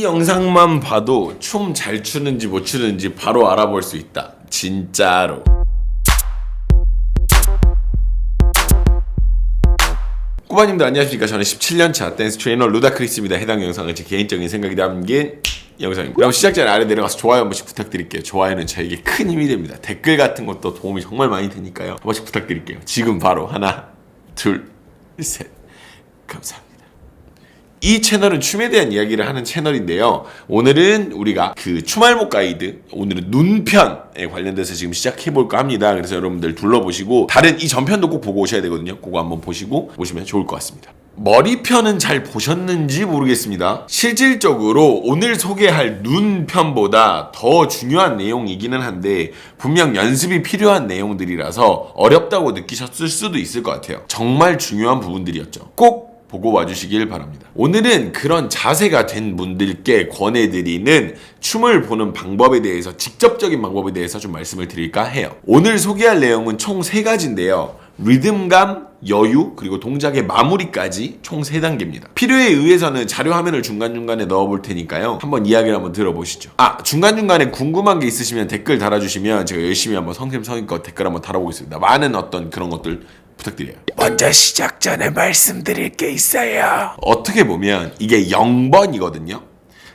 이 영상만 봐도 춤 잘 추는지 못 추는지 바로 알아볼 수 있다. 진짜로. 꾸바님들 안녕하십니까. 저는 17년차 댄스 트레이너 루다크리스입니다. 해당 영상은 제 개인적인 생각이 담긴 영상입니다. 여러분 시작 전에 아래 내려가서 좋아요 한 번씩 부탁드릴게요. 좋아요는 저에게 큰 힘이 됩니다. 댓글 같은 것도 도움이 정말 많이 되니까요. 한 번씩 부탁드릴게요. 지금 바로 하나, 둘, 셋. 감사합니다. 이 채널은 춤에 대한 이야기를 하는 채널인데요. 오늘은 우리가 그 춤알목 가이드, 오늘은 눈편에 관련돼서 지금 시작해볼까 합니다. 그래서 여러분들 둘러보시고 다른 이 전편도 꼭 보고 오셔야 되거든요. 그거 한번 보시고 오시면 좋을 것 같습니다. 머리편은 잘 보셨는지 모르겠습니다. 실질적으로 오늘 소개할 눈편보다 더 중요한 내용이기는 한데 분명 연습이 필요한 내용들이라서 어렵다고 느끼셨을 수도 있을 것 같아요. 정말 중요한 부분들이었죠. 꼭 보고 와주시길 바랍니다. 오늘은 그런 자세가 된 분들께 권해드리는 춤을 보는 방법에 대해서, 직접적인 방법에 대해서 좀 말씀을 드릴까 해요. 오늘 소개할 내용은 총 3가지인데요. 리듬감, 여유, 그리고 동작의 마무리까지 총 3단계입니다. 필요에 의해서는 자료 화면을 중간중간에 넣어볼 테니까요. 한번 이야기를 한번 들어보시죠. 중간중간에 궁금한 게 있으시면 댓글 달아주시면 제가 열심히 한번 성심성의껏 댓글 한번 달아보겠습니다. 많은 어떤 그런 것들 부탁드려요. 먼저 시작 전에 말씀드릴 게 있어요. 어떻게 보면 이게 0번이거든요.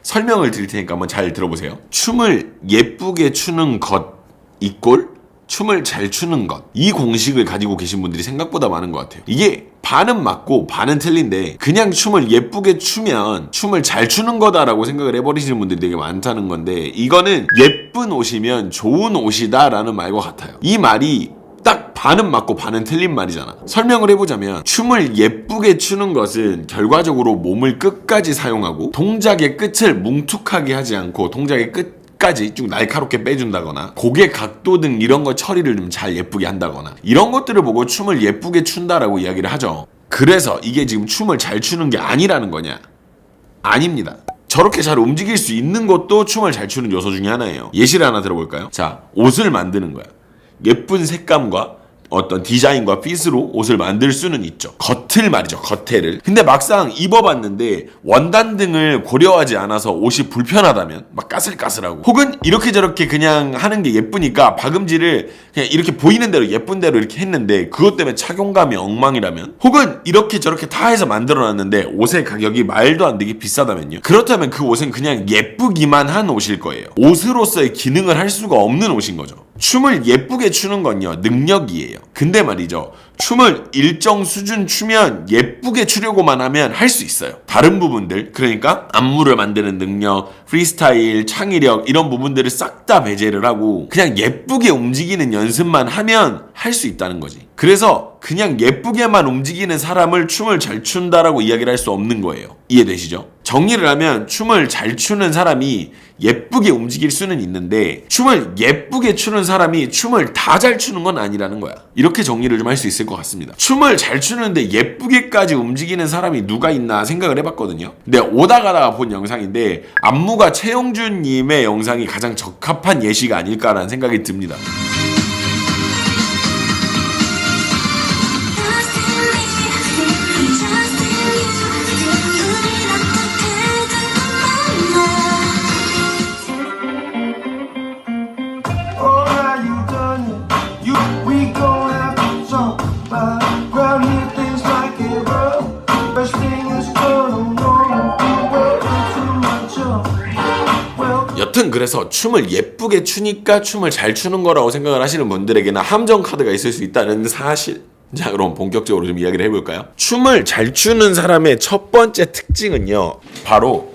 설명을 드릴 테니까 한번 잘 들어보세요. 춤을 예쁘게 추는 것 이꼴 춤을 잘 추는 것. 이 공식을 가지고 계신 분들이 생각보다 많은 것 같아요. 이게 반은 맞고 반은 틀린데 그냥 춤을 예쁘게 추면 춤을 잘 추는 거다라고 생각을 해버리시는 분들이 되게 많다는 건데, 이거는 예쁜 옷이면 좋은 옷이다 라는 말과 같아요. 이 말이 딱 반은 맞고 반은 틀린 말이잖아. 설명을 해보자면 춤을 예쁘게 추는 것은 결과적으로 몸을 끝까지 사용하고 동작의 끝을 뭉툭하게 하지 않고 동작의 끝까지 쭉 날카롭게 빼준다거나 고개 각도 등 이런 거 처리를 좀 잘 예쁘게 한다거나 이런 것들을 보고 춤을 예쁘게 춘다라고 이야기를 하죠. 그래서 이게 지금 춤을 잘 추는 게 아니라는 거냐? 아닙니다. 저렇게 잘 움직일 수 있는 것도 춤을 잘 추는 요소 중에 하나예요. 예시를 하나 들어볼까요? 자, 옷을 만드는 거야. 예쁜 색감과 어떤 디자인과 핏으로 옷을 만들 수는 있죠. 겉을 말이죠. 겉에를. 근데 막상 입어봤는데 원단 등을 고려하지 않아서 옷이 불편하다면, 막 까슬까슬하고, 혹은 이렇게 저렇게 그냥 하는 게 예쁘니까 박음질을 그냥 이렇게 보이는 대로 예쁜 대로 이렇게 했는데 그것 때문에 착용감이 엉망이라면, 혹은 이렇게 저렇게 다 해서 만들어놨는데 옷의 가격이 말도 안 되게 비싸다면요. 그렇다면 그 옷은 그냥 예쁘기만 한 옷일 거예요. 옷으로서의 기능을 할 수가 없는 옷인 거죠. 춤을 예쁘게 추는 건요, 능력이에요. 근데 말이죠, 춤을 일정 수준 추면 예쁘게 추려고만 하면 할 수 있어요. 다른 부분들, 그러니까 안무를 만드는 능력, 프리스타일, 창의력 이런 부분들을 싹 다 배제를 하고 그냥 예쁘게 움직이는 연습만 하면 할 수 있다는 거지. 그래서 그냥 예쁘게만 움직이는 사람을 춤을 잘 춘다라고 이야기를 할 수 없는 거예요. 이해되시죠? 정리를 하면 춤을 잘 추는 사람이 예쁘게 움직일 수는 있는데 춤을 예쁘게 추는 사람이 춤을 다 잘 추는 건 아니라는 거야. 이렇게 정리를 좀 할 수 있을 것 같습니다. 춤을 잘 추는데 예쁘게까지 움직이는 사람이 누가 있나 생각을 해봤거든요. 근데 오다 가다가 본 영상인데 안무가 최영준님의 영상이 가장 적합한 예시가 아닐까라는 생각이 듭니다. 여튼 그래서 춤을 예쁘게 추니까 춤을 잘 추는 거라고 생각을 하시는 분들에게는 함정 카드가 있을 수 있다는 사실. 자, 그럼 본격적으로 좀 이야기를 해볼까요? 춤을 잘 추는 사람의 첫 번째 특징은요, 바로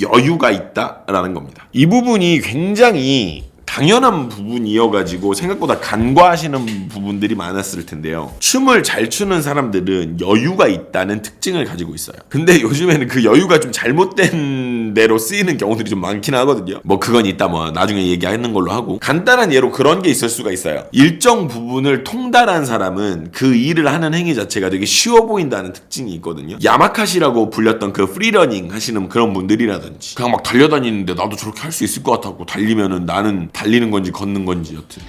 여유가 있다라는 겁니다. 이 부분이 굉장히 당연한 부분이어가지고 생각보다 간과하시는 부분들이 많았을 텐데요. 춤을 잘 추는 사람들은 여유가 있다는 특징을 가지고 있어요. 근데 요즘에는 그 여유가 좀 잘못된 대로 쓰이는 경우들이 좀 많긴 하거든요. 뭐 그건 이따 뭐 나중에 얘기하는 걸로 하고, 간단한 예로 그런 게 있을 수가 있어요. 일정 부분을 통달한 사람은 그 일을 하는 행위 자체가 되게 쉬워 보인다는 특징이 있거든요. 야마카시라고 불렸던 그 프리러닝 하시는 그런 분들이라든지, 그냥 막 달려다니는데 나도 저렇게 할 수 있을 것 같다고 달리면은 나는 달리는 건지 걷는 건지 여튼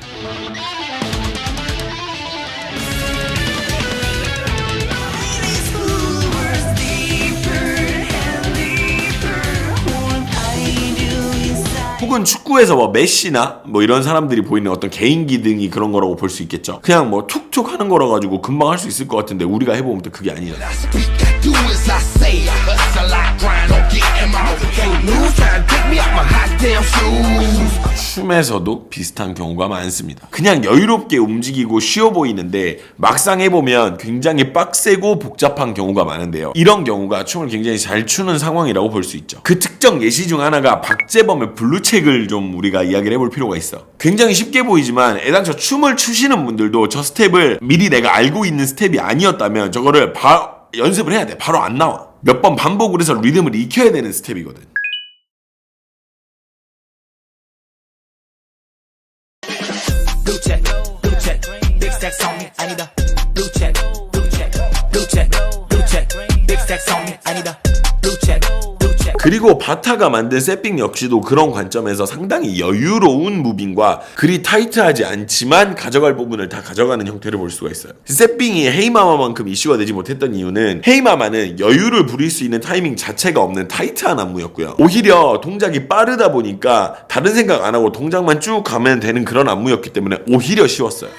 혹은 축구에서 뭐 메시나 뭐 이런 사람들이 보이는 어떤 개인 기능이 그런 거라고 볼 수 있겠죠. 그냥 뭐 툭툭 하는 거라 가지고 금방 할 수 있을 것 같은데 우리가 해보면 또 그게 아니에요. 춤에서도 비슷한 경우가 많습니다. 그냥 여유롭게 움직이고 쉬워 보이는데 막상 해보면 굉장히 빡세고 복잡한 경우가 많은데요. 이런 경우가 춤을 굉장히 잘 추는 상황이라고 볼 수 있죠. 그 특정 예시 중 하나가 박재범의 블루책을 좀 우리가 이야기를 해볼 필요가 있어. 굉장히 쉽게 보이지만 애당초 춤을 추시는 분들도 저 스텝을 미리 내가 알고 있는 스텝이 아니었다면 저거를 연습을 해야 돼. 바로 안 나와. 몇 번 반복을 해서 리듬을 익혀야 되는 스텝이거든. 그리고 바타가 만든 세핑 역시도 그런 관점에서 상당히 여유로운 무빙과 그리 타이트하지 않지만 가져갈 부분을 다 가져가는 형태를 볼 수가 있어요. 세핑이 헤이마마만큼 이슈가 되지 못했던 이유는 헤이마마는 여유를 부릴 수 있는 타이밍 자체가 없는 타이트한 안무였고요. 오히려 동작이 빠르다 보니까 다른 생각 안 하고 동작만 쭉 가면 되는 그런 안무였기 때문에 오히려 쉬웠어요.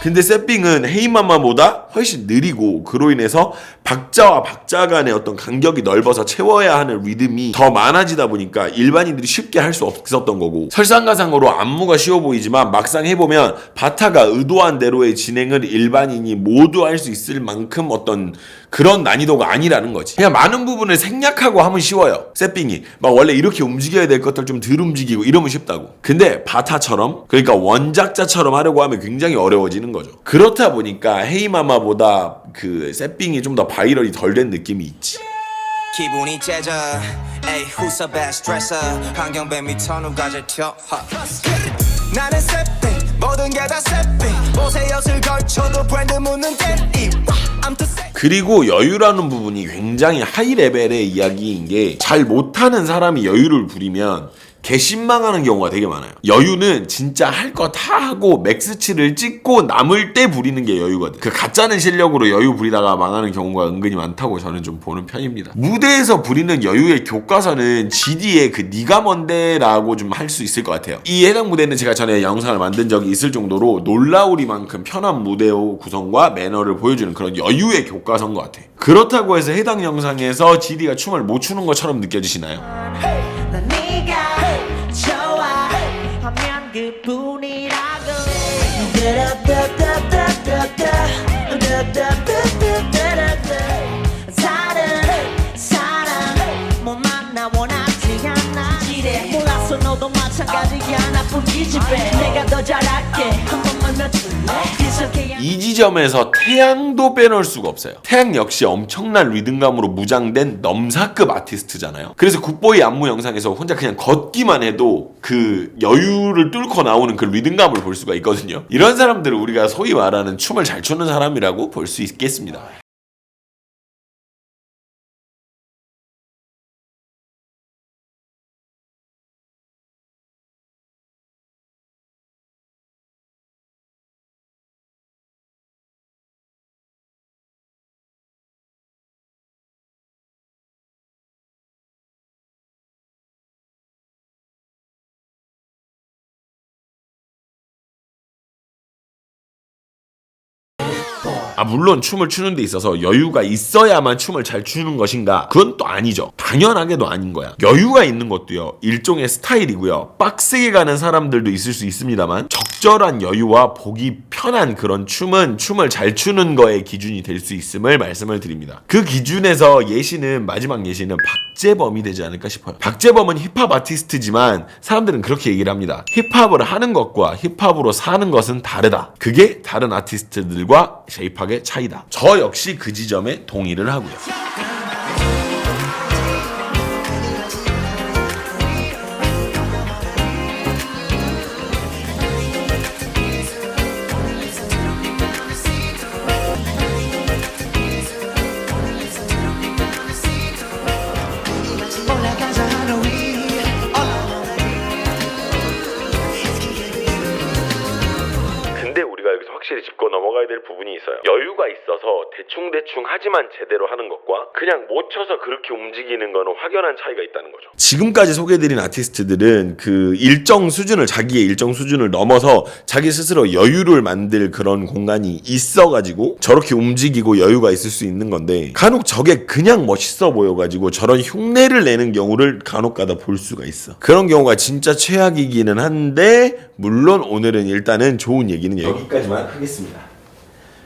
근데 세핑은 헤이마마보다 훨씬 느리고 그로 인해서 박자와 박자 간의 어떤 간격이 넓어서 채워야 하는 리듬이 더 많아지다 보니까 일반인들이 쉽게 할 수 없었던 거고, 설상가상으로 안무가 쉬워 보이지만 막상 해보면 바타가 의도한 대로의 진행을 일반인이 모두 할 수 있을 만큼 어떤 그런 난이도가 아니라는 거지. 그냥 많은 부분을 생략하고 하면 쉬워요. 세핑이 막 원래 이렇게 움직여야 될 것들 좀 덜 움직이고 이러면 쉽다고. 근데 바타처럼, 그러니까 원작자처럼 하려고 하면 굉장히 어려워지는 거죠. 그렇다 보니까 헤이마마보다 그 세핑이 좀 더 바이럴이 덜 된 느낌이 있지. 기분이 째져 에이 who's a best dresser 환경뱀이 터는 과제 튀어 나는 세핑 모든 게 다 세핑 옷에 엿을 걸쳐도 브랜드 묻는 데이. 그리고 여유라는 부분이 굉장히 하이 레벨의 이야기인 게, 잘 못하는 사람이 여유를 부리면 개신망하는 경우가 되게 많아요. 여유는 진짜 할 거 다 하고 맥스치를 찍고 남을 때 부리는 게 여유거든. 그 가짜는 실력으로 여유 부리다가 망하는 경우가 은근히 많다고 저는 좀 보는 편입니다. 무대에서 부리는 여유의 교과서는 GD의 그 니가 뭔데라고 좀 할 수 있을 것 같아요. 이 해당 무대는 제가 전에 영상을 만든 적이 있을 정도로 놀라우리만큼 편한 무대 구성과 매너를 보여주는 그런 여유의 교과서인 것 같아요. 그렇다고 해서 해당 영상에서 GD가 춤을 못 추는 것처럼 느껴지시나요? 그뿐이라고. 사람 못 만나 원하지 않아. 지레 몰라서 너도 마찬가지야. 나쁜 기집애 내가 더 잘할게. 한 번만 넣어줄래? 이 지점에서 태양도 빼놓을 수가 없어요. 태양 역시 엄청난 리듬감으로 무장된 넘사급 아티스트잖아요. 그래서 굿보이 안무 영상에서 혼자 그냥 걷기만 해도 그 여유를 뚫고 나오는 그 리듬감을 볼 수가 있거든요. 이런 사람들을 우리가 소위 말하는 춤을 잘 추는 사람이라고 볼 수 있겠습니다. 물론 춤을 추는 데 있어서 여유가 있어야만 춤을 잘 추는 것인가? 그건 또 아니죠. 당연하게도 아닌 거야. 여유가 있는 것도요, 일종의 스타일이고요. 빡세게 가는 사람들도 있을 수 있습니다만 적절한 여유와 보기 편한 그런 춤은 춤을 잘 추는 거의 기준이 될 수 있음을 말씀을 드립니다. 그 기준에서 마지막 예시는 박재범이 되지 않을까 싶어요. 박재범은 힙합 아티스트지만 사람들은 그렇게 얘기를 합니다. 힙합을 하는 것과 힙합으로 사는 것은 다르다. 그게 다른 아티스트들과 쉐이팍의 차이다. 저 역시 그 지점에 동의를 하고요. 있어요. 여유가 있어서 대충대충 하지만 제대로 하는 것과 그냥 못 쳐서 그렇게 움직이는 거는 확연한 차이가 있다는 거죠. 지금까지 소개해드린 아티스트들은 그 자기의 일정 수준을 넘어서 자기 스스로 여유를 만들 그런 공간이 있어가지고 저렇게 움직이고 여유가 있을 수 있는 건데, 간혹 저게 그냥 멋있어 보여가지고 저런 흉내를 내는 경우를 간혹가다 볼 수가 있어. 그런 경우가 진짜 최악이기는 한데, 물론 오늘은 일단은 좋은 얘기는 여기까지만 하겠습니다.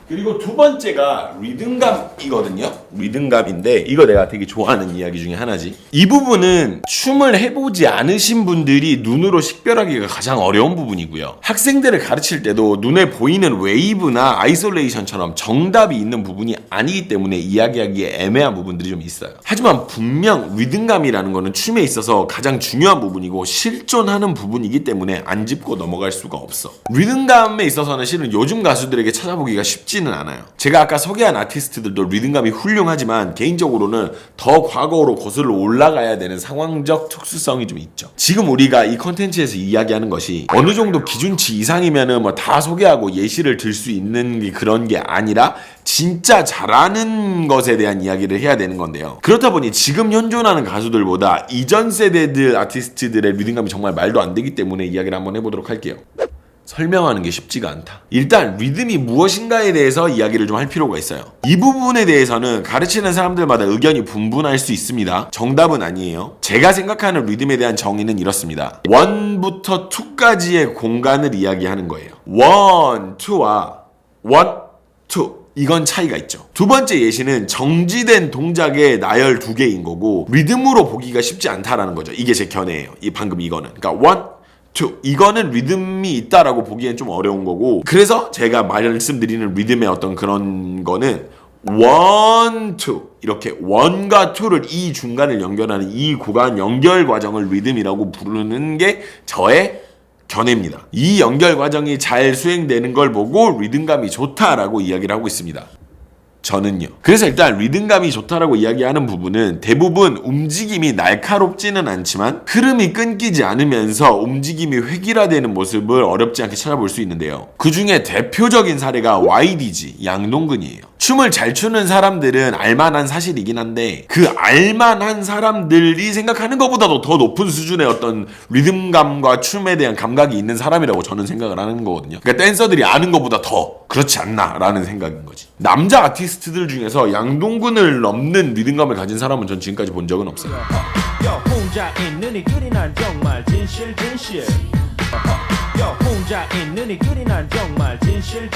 그리고 두 번째가 리듬감이거든요. 리듬감인데 이거 내가 되게 좋아하는 이야기 중에 하나지. 이 부분은 춤을 해보지 않으신 분들이 눈으로 식별하기가 가장 어려운 부분이고요. 학생들을 가르칠 때도 눈에 보이는 웨이브나 아이솔레이션처럼 정답이 있는 부분이 아니기 때문에 이야기하기에 애매한 부분들이 좀 있어요. 하지만 분명 리듬감이라는 거는 춤에 있어서 가장 중요한 부분이고 실존하는 부분이기 때문에 안 짚고 넘어갈 수가 없어. 리듬감에 있어서는 실은 요즘 가수들에게 찾아보기가 쉽지는 않아요. 제가 아까 소개한 아티스트들도 리듬감이 훌륭하지만 개인적으로는 더 과거로 거슬러 올라가야 되는 상황적 특수성이 좀 있죠. 지금 우리가 이 컨텐츠에서 이야기하는 것이 어느 정도 기준치 이상이면은 뭐 다 소개하고 예시를 들 수 있는 그런 게 아니라 진짜 잘하는 것에 대한 이야기를 해야 되는 건데요. 그렇다 보니 지금 현존하는 가수들보다 이전 세대들 아티스트들의 리듬감이 정말 말도 안 되기 때문에 이야기를 한번 해보도록 할게요. 설명하는 게 쉽지가 않다. 일단 리듬이 무엇인가에 대해서 이야기를 좀 할 필요가 있어요. 이 부분에 대해서는 가르치는 사람들마다 의견이 분분할 수 있습니다. 정답은 아니에요. 제가 생각하는 리듬에 대한 정의는 이렇습니다. 1부터 2까지의 공간을 이야기하는 거예요. 1, 2와 1, 2 이건 차이가 있죠. 두 번째 예시는 정지된 동작의 나열 2개인 거고 리듬으로 보기가 쉽지 않다라는 거죠. 이게 제 견해예요. 방금 이거는. 그러니까 1, 2 이거는 리듬이 있다라고 보기엔 좀 어려운 거고, 그래서 제가 말씀드리는 리듬의 어떤 그런 거는 1, 2 이렇게 1과 2를 이 중간을 연결하는 이 구간 연결 과정을 리듬이라고 부르는 게 저의 견해입니다. 이 연결 과정이 잘 수행되는 걸 보고 리듬감이 좋다라고 이야기를 하고 있습니다. 저는요. 그래서 일단 리듬감이 좋다라고 이야기하는 부분은 대부분 움직임이 날카롭지는 않지만 흐름이 끊기지 않으면서 움직임이 획일화되는 모습을 어렵지 않게 찾아볼 수 있는데요. 그 중에 대표적인 사례가 YDG, 양동근이에요. 춤을 잘 추는 사람들은 알만한 사실이긴 한데 그 알만한 사람들이 생각하는 것보다도 더 높은 수준의 어떤 리듬감과 춤에 대한 감각이 있는 사람이라고 저는 생각을 하는 거거든요. 그러니까 댄서들이 아는 것보다 더 그렇지 않나라는 생각인 거지. 남자 아티스트들 중에서 양동근을 넘는 리듬감을 가진 사람은 전 지금까지 본 적은 없어요. 혼자 있는 이 글이 난 정말 진실 혼자 있는 이 글이 난 정말 진실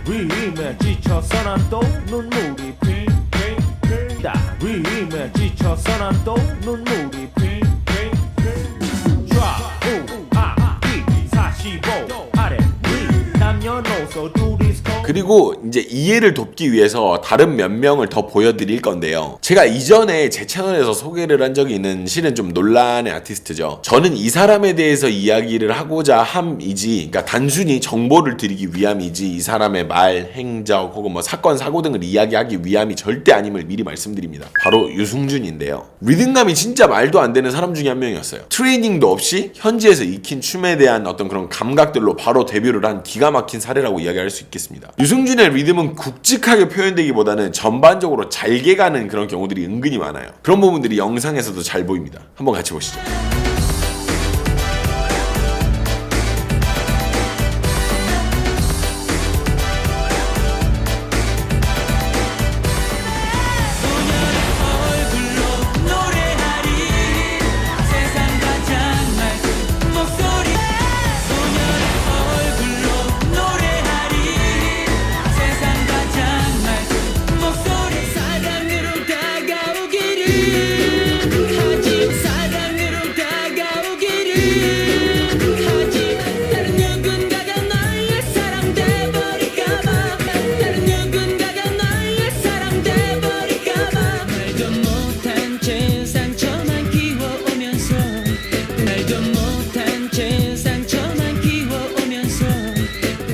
리듬에 지쳐서 난 또 눈물이 핑핑핑 리듬에 지쳐서 난 또 눈물이 핑핑핑 좌우 하기 45 아래 위 남녀노소 둘이서. 그리고 이제 이해를 돕기 위해서 다른 몇 명을 더 보여드릴 건데요. 제가 이전에 제 채널에서 소개를 한 적이 있는 실은 좀 논란의 아티스트죠. 저는 이 사람에 대해서 이야기를 하고자 함이지, 그러니까 단순히 정보를 드리기 위함이지 이 사람의 말, 행적 혹은 뭐 사건, 사고 등을 이야기하기 위함이 절대 아님을 미리 말씀드립니다. 바로 유승준인데요. 리듬감이 진짜 말도 안 되는 사람 중에 한 명이었어요. 트레이닝도 없이 현지에서 익힌 춤에 대한 어떤 그런 감각들로 바로 데뷔를 한 기가 막힌 사례라고 이야기할 수 있겠습니다. 유승준의 리듬은 굵직하게 표현되기보다는 전반적으로 잘게 가는 그런 경우들이 은근히 많아요. 그런 부분들이 영상에서도 잘 보입니다. 한번 같이 보시죠.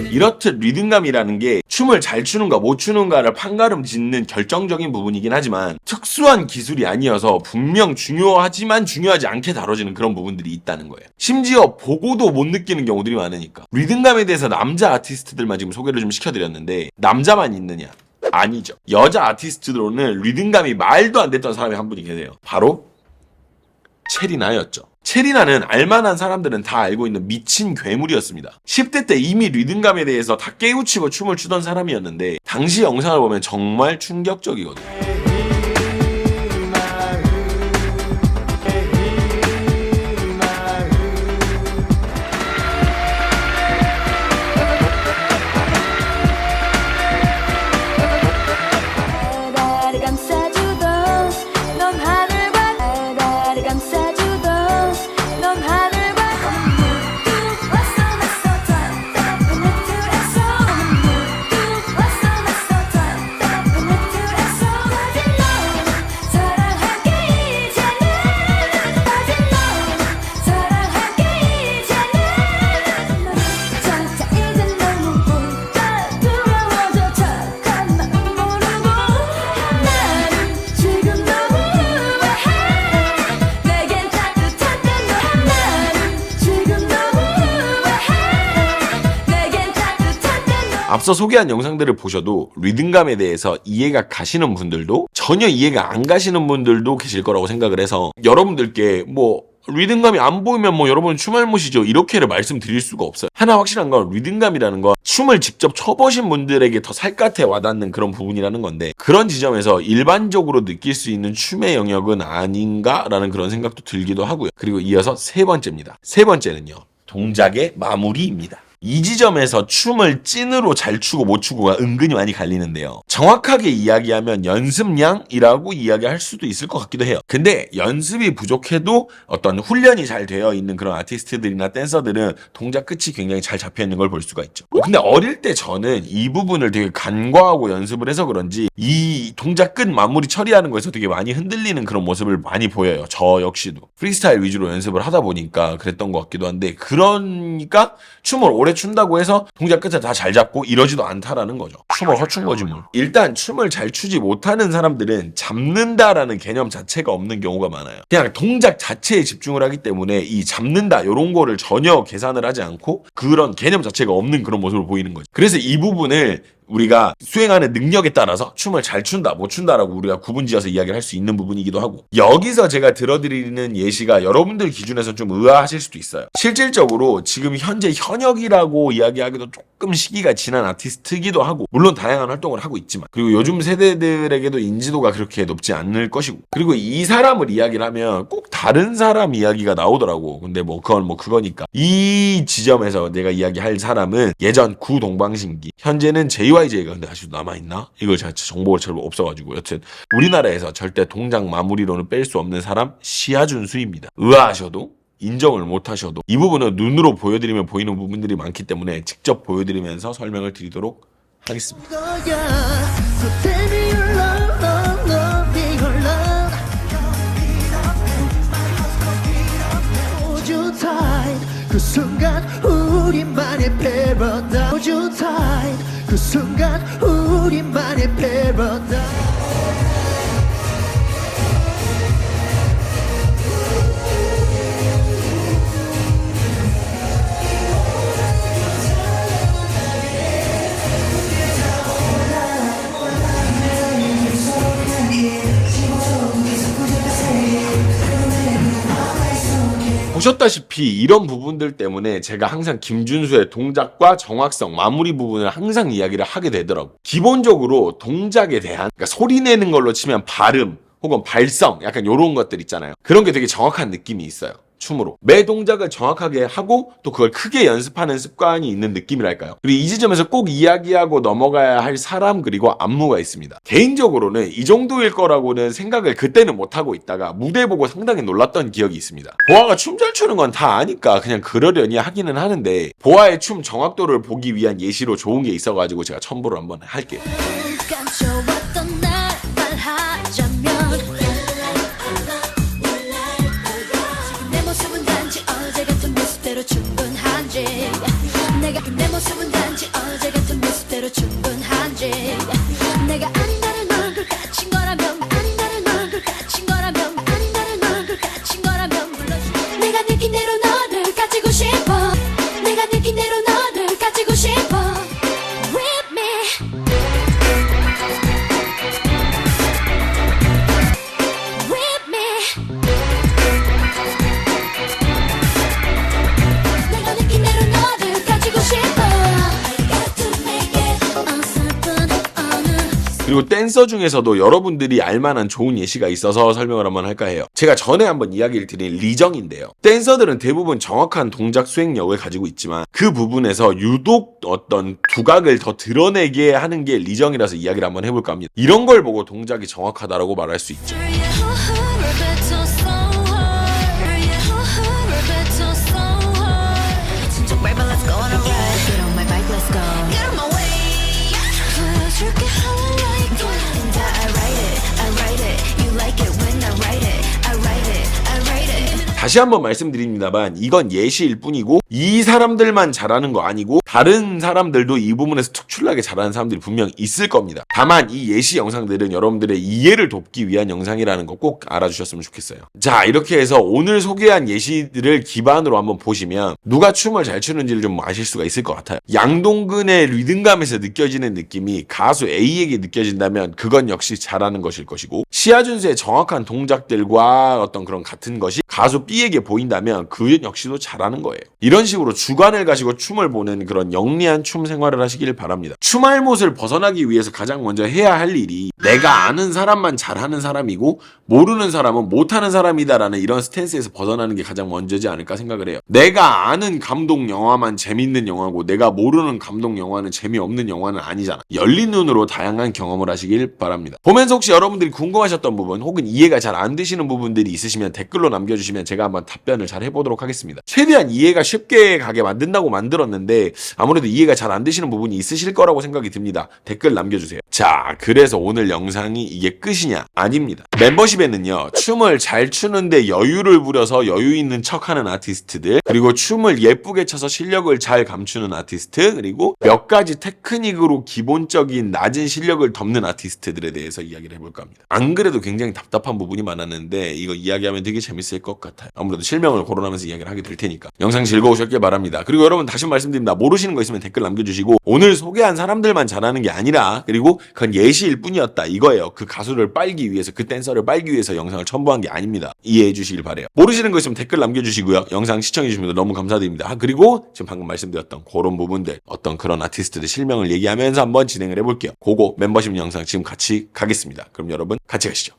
이렇듯 리듬감이라는 게 춤을 잘 추는가 못 추는가를 판가름 짓는 결정적인 부분이긴 하지만 특수한 기술이 아니어서 분명 중요하지만 중요하지 않게 다뤄지는 그런 부분들이 있다는 거예요. 심지어 보고도 못 느끼는 경우들이 많으니까. 리듬감에 대해서 남자 아티스트들만 지금 소개를 좀 시켜드렸는데 남자만 있느냐? 아니죠. 여자 아티스트로는 리듬감이 말도 안 됐던 사람이 한 분이 계세요. 바로 체리나였죠. 체리나는 알만한 사람들은 다 알고 있는 미친 괴물이었습니다. 10대 때 이미 리듬감에 대해서 다 깨우치고 춤을 추던 사람이었는데 당시 영상을 보면 정말 충격적이거든요. 앞서 소개한 영상들을 보셔도 리듬감에 대해서 이해가 가시는 분들도 전혀 이해가 안 가시는 분들도 계실 거라고 생각을 해서 여러분들께 리듬감이 안 보이면 여러분은 춤 알못이죠 이렇게를 말씀드릴 수가 없어요. 하나 확실한 건 리듬감이라는 건 춤을 직접 춰보신 분들에게 더 살갗에 와닿는 그런 부분이라는 건데 그런 지점에서 일반적으로 느낄 수 있는 춤의 영역은 아닌가라는 그런 생각도 들기도 하고요. 그리고 이어서 세 번째입니다. 세 번째는요. 동작의 마무리입니다. 이 지점에서 춤을 찐으로 잘 추고 못 추고가 은근히 많이 갈리는데요. 정확하게 이야기하면 연습량이라고 이야기할 수도 있을 것 같기도 해요. 근데 연습이 부족해도 어떤 훈련이 잘 되어 있는 그런 아티스트들이나 댄서들은 동작 끝이 굉장히 잘 잡혀 있는 걸 볼 수가 있죠. 근데 어릴 때 저는 이 부분을 되게 간과하고 연습을 해서 그런지 이 동작 끝 마무리 처리하는 거에서 되게 많이 흔들리는 그런 모습을 많이 보여요. 저 역시도 프리스타일 위주로 연습을 하다 보니까 그랬던 것 같기도 한데 그러니까 춤을 오래 춘다고 해서 동작 끝에 다 잘 잡고 이러지도 않다라는 거죠. 춤을 허춘 거지 뭘. 일단 춤을 잘 추지 못하는 사람들은 잡는다라는 개념 자체가 없는 경우가 많아요. 그냥 동작 자체에 집중을 하기 때문에 이 잡는다 이런 거를 전혀 계산을 하지 않고 그런 개념 자체가 없는 그런 모습을 보이는 거죠. 그래서 이 부분을 우리가 수행하는 능력에 따라서 춤을 잘 춘다 못 춘다라고 우리가 구분지어서 이야기를 할 수 있는 부분이기도 하고 여기서 제가 들어드리는 예시가 여러분들 기준에서 좀 의아하실 수도 있어요. 실질적으로 지금 현재 현역이라고 이야기하기도 조금 시기가 지난 아티스트이기도 하고 물론 다양한 활동을 하고 있지만 그리고 요즘 세대들에게도 인지도가 그렇게 높지 않을 것이고 그리고 이 사람을 이야기를 하면 꼭 다른 사람 이야기가 나오더라고. 근데 그건 그거니까 이 지점에서 내가 이야기할 사람은 예전 구 동방신기 현재는 JYJ가 근데 아직도 남아있나? 이걸 제가 정보가 잘 없어가지고 여튼 우리나라에서 절대 동작 마무리로는 뺄 수 없는 사람 시아준수입니다. 의아하셔도 인정을 못하셔도 이 부분은 눈으로 보여드리면 보이는 부분들이 많기 때문에 직접 보여드리면서 설명을 드리도록 하겠습니다. 그 순간 우리만의 패러다임 그 순간 우리만의 패러다임 보셨다시피 이런 부분들 때문에 제가 항상 김준수의 동작과 정확성, 마무리 부분을 항상 이야기를 하게 되더라고요. 기본적으로 동작에 대한 그러니까 소리 내는 걸로 치면 발음 혹은 발성 약간 이런 것들 있잖아요. 그런 게 되게 정확한 느낌이 있어요. 춤으로 매 동작을 정확하게 하고 또 그걸 크게 연습하는 습관이 있는 느낌이랄까요. 그리고 이 지점에서 꼭 이야기하고 넘어가야 할 사람 그리고 안무가 있습니다. 개인적으로는 이 정도일 거라고는 생각을 그때는 못하고 있다가 무대 보고 상당히 놀랐던 기억이 있습니다. 보아가 춤 잘 추는 건 다 아니까 그냥 그러려니 하기는 하는데 보아의 춤 정확도를 보기 위한 예시로 좋은 게 있어가지고 제가 첨부를 한번 할게요. 충분한지 내가 내 모습은 단지 어제 같은 모습대로 충분한지 내가 느낀 대로 너를 가지고 싶어 I got to make it 어설픈 어느 그리고 댄서 중에서도 여러분들이 알만한 좋은 예시가 있어서 설명을 한번 할까 해요. 제가 전에 한번 이야기를 드린 리정인데요. 댄서들은 대부분 정확한 동작 수행력을 가지고 있지만 그 부분에서 유독 어떤 두각을 더 드러내게 하는 게 리정이라서 이야기를 한번 해볼까 합니다. 이런 걸 보고 동작이 정확하다라고 말할 수 있죠. 다시 한번 말씀드립니다만 이건 예시일 뿐이고 이 사람들만 잘하는 거 아니고 다른 사람들도 이 부분에서 특출나게 잘하는 사람들이 분명 있을 겁니다. 다만 이 예시 영상들은 여러분들의 이해를 돕기 위한 영상이라는 거 꼭 알아주셨으면 좋겠어요. 자, 이렇게 해서 오늘 소개한 예시들을 기반으로 한번 보시면 누가 춤을 잘 추는지를 좀 아실 수가 있을 것 같아요. 양동근의 리듬감에서 느껴지는 느낌이 가수 A에게 느껴진다면 그건 역시 잘하는 것일 것이고 시아준수의 정확한 동작들과 어떤 그런 같은 것이 가수 B에게 보인다면 그 역시도 잘하는 거예요. 이런 식으로 주관을 가지고 춤을 보는 그런 영리한 춤 생활을 하시길 바랍니다. 춤알못을 벗어나기 위해서 가장 먼저 해야 할 일이 내가 아는 사람만 잘하는 사람이고 모르는 사람은 못하는 사람이다라는 이런 스탠스에서 벗어나는 게 가장 먼저지 않을까 생각을 해요. 내가 아는 감동 영화만 재밌는 영화고 내가 모르는 감동 영화는 재미없는 영화는 아니잖아. 열린 눈으로 다양한 경험을 하시길 바랍니다. 보면서 혹시 여러분들이 궁금하셨던 부분 혹은 이해가 잘 안 되시는 부분들이 있으시면 댓글로 남겨주시면 제가 한번 답변을 잘 해보도록 하겠습니다. 최대한 이해가 쉽게 가게 만든다고 만들었는데 아무래도 이해가 잘 안 되시는 부분이 있으실 거라고 생각이 듭니다. 댓글 남겨주세요. 자, 그래서 오늘 영상이 이게 끝이냐? 아닙니다. 멤버십에는요, 춤을 잘 추는데 여유를 부려서 여유 있는 척하는 아티스트들, 그리고 춤을 예쁘게 춰서 실력을 잘 감추는 아티스트, 그리고 몇 가지 테크닉으로 기본적인 낮은 실력을 덮는 아티스트들에 대해서 이야기를 해볼까 합니다. 안 그래도 굉장히 답답한 부분이 많았는데 이거 이야기하면 되게 재밌을 것 같아요. 아무래도 실명을 거론하면서 이야기를 하게 될 테니까 영상 즐거우셨길 바랍니다. 그리고 여러분 다시 말씀드립니다. 모르시는 거 있으면 댓글 남겨주시고 오늘 소개한 사람들만 잘하는 게 아니라 그리고 그건 예시일 뿐이었다 이거예요. 그 가수를 빨기 위해서 그 댄서를 빨기 위해서 영상을 첨부한 게 아닙니다. 이해해 주시길 바래요. 모르시는 거 있으면 댓글 남겨주시고요. 영상 시청해 주시면 너무 감사드립니다. 그리고 지금 방금 말씀드렸던 그런 부분들 어떤 그런 아티스트들 실명을 얘기하면서 한번 진행을 해볼게요. 그거 멤버십 영상 지금 같이 가겠습니다. 그럼 여러분 같이 가시죠.